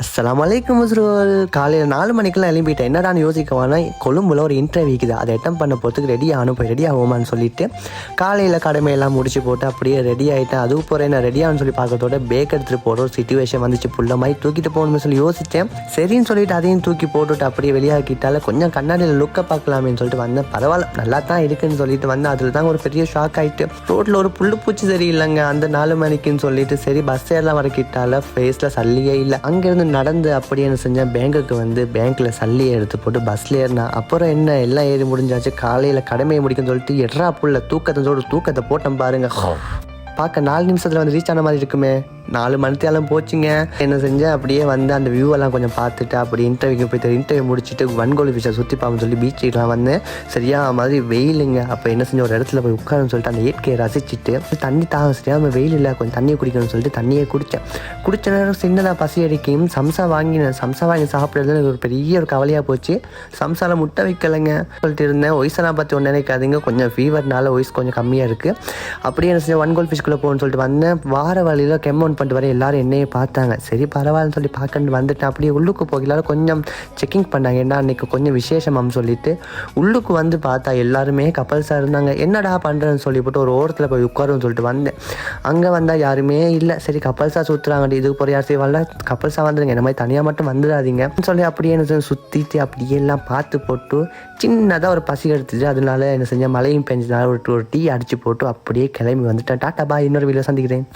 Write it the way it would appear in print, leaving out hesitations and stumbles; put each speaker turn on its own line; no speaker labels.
அஸ்ஸலாமு அலைக்கும் மஸ்ரூல். காலையில் 4 மணிக்கெல்லாம் எழும்பிட்டேன். என்னடான்னு யோசிக்கவானா, கொழும்புல ஒரு இன்டர்வியூ இருக்குது, அதை அட்டன் பண்ண போகிறதுக்கு ரெடி ஆகணும். போய் ரெடி ஆகுமான்னு சொல்லிட்டு காலையில் கடமையெல்லாம் முடிச்சு போட்டு அப்படியே ரெடி ஆகிட்டேன். அதுவும் போகிறேன் நான் ரெடி ஆகுன்னு சொல்லி பார்க்கறதோட பேக் எடுத்துகிட்டு போகிற ஒரு சிச்சுவேஷன் வந்துச்சு. புள்ள மாதிரி தூக்கிட்டு போகணும்னு சொல்லி யோசித்தேன். சரின்னு சொல்லிட்டு அதையும் தூக்கி போட்டுட்டு அப்படியே வெளியாகிட்டால கொஞ்சம் கண்ணாடியில் லுக்கை பார்க்கலாமேன்னு சொல்லிட்டு வந்தேன். பரவாயில்ல, நல்லா தான் இருக்குன்னு சொல்லிட்டு வந்தேன். அதில் தான் ஒரு பெரிய ஷாக் ஆகிட்டு. ரோட்டில் ஒரு பூச்சி சரியில்லைங்க. அந்த 4 மணிக்குன்னு சொல்லிட்டு சரி பஸ் ஏறலாம் வரைக்கிட்டால ஃபேஸில் சல்லியே இல்லை. அங்கேருந்து நடந்து அப்படியே என்ன செஞ்சேன், பேங்குக்கு வந்து பேங்க்கில் சல்லியை எடுத்து போட்டு பஸ்ஸில் ஏறினா. அப்புறம் என்ன எல்லாம் ஏறி முடிஞ்சாச்சு. காலையில் கடமையை முடிக்குன்னு சொல்லிட்டு எட்ரா புள்ள தூக்கத்தை போட்டேன் பாருங்க. பார்க்க 4 நிமிஷத்தில் வந்து ரீச் ஆன மாதிரி இருக்குமே. 4 மணித்தேலம் போச்சுங்க. என்ன செஞ்சேன், அப்படியே வந்து அந்த வியூவெல்லாம் கொஞ்சம் பார்த்துட்டு அப்படி இன்டர்வியூக்கு போய்ட்டு இன்டர்வியூ முடிச்சுட்டு வன்கோல் ஃபிஷை சுற்றி பார்ப்போம்னு சொல்லி பீச்சுக்கெலாம் வந்தேன். சரியா மாதிரி வெயிலுங்க. அப்போ என்ன செஞ்ச, ஒரு இடத்துல போய் உட்காருன்னு சொல்லிட்டு அந்த இயற்கையை ரசிச்சுட்டு தண்ணி தாங்க சரியா நம்ம வெயில் இல்லை, கொஞ்சம் தண்ணியை குடிக்கணும்னு சொல்லிட்டு தண்ணியை குடித்த நேரம் சின்னதாக பசி அடிக்கும். சம்சா வாங்கி சாப்பிட்றதுல ஒரு பெரிய ஒரு கவலையாக போச்சு. சம்சாவில் முட்டை வைக்கலைங்க சொல்லிட்டு இருந்தேன். ஒய்ஸெல்லாம் பார்த்து ஒன்று நினைக்காதீங்க, கொஞ்சம் ஃபீவர்னால ஒய்ஸ் கொஞ்சம் கம்மியாக இருக்குது. அப்படியே என்ன செஞ்சேன், வன்கோல் ஃபிஷ்குள்ளே போகணும்னு சொல்லிட்டு வந்தேன். வார வழியில் கெம்மௌண்ட் பண்ணிட்டு வர எல்லாரும் என்னையே பார்த்தாங்க. சரி பரவாயில்லன்னு சொல்லி பார்க்கண்டு வந்துட்டேன். அப்படியே உள்ளுக்கு போகலாலும் கொஞ்சம் செக்கிங் பண்ணாங்க. என்ன அன்றைக்கி கொஞ்சம் விசேஷமான்னு சொல்லிட்டு உள்ளுக்கு வந்து பார்த்தா எல்லாருமே கப்பல்ஸாக இருந்தாங்க. என்னடா பண்ணுறேன்னு சொல்லிவிட்டு ஒரு ஓரத்தில் போய் உட்காருன்னு சொல்லிட்டு வந்தேன். அங்கே வந்தால் யாருமே இல்லை. சரி கப்பல்ஸாக சுற்றுறாங்க, இதுக்கு போகிற யார் செய்வாங்கள, கப்பல்ஸாக வந்துடுங்க, இந்த மாதிரி தனியாக மட்டும் வந்துடாதீங்க சொல்லி அப்படியே என்ன சுற்றிட்டு அப்படியே எல்லாம் பார்த்து போட்டு சின்னதாக ஒரு பசி எடுத்துச்சு. அதனால என்ன செஞ்சேன், மழையும் பெஞ்சதுனால ஒரு டீ அடித்து போட்டு அப்படியே கிளம்பி வந்துட்டேன். டாட்டா பாய், இன்னொரு வீடியோ சந்திக்கிறேன்.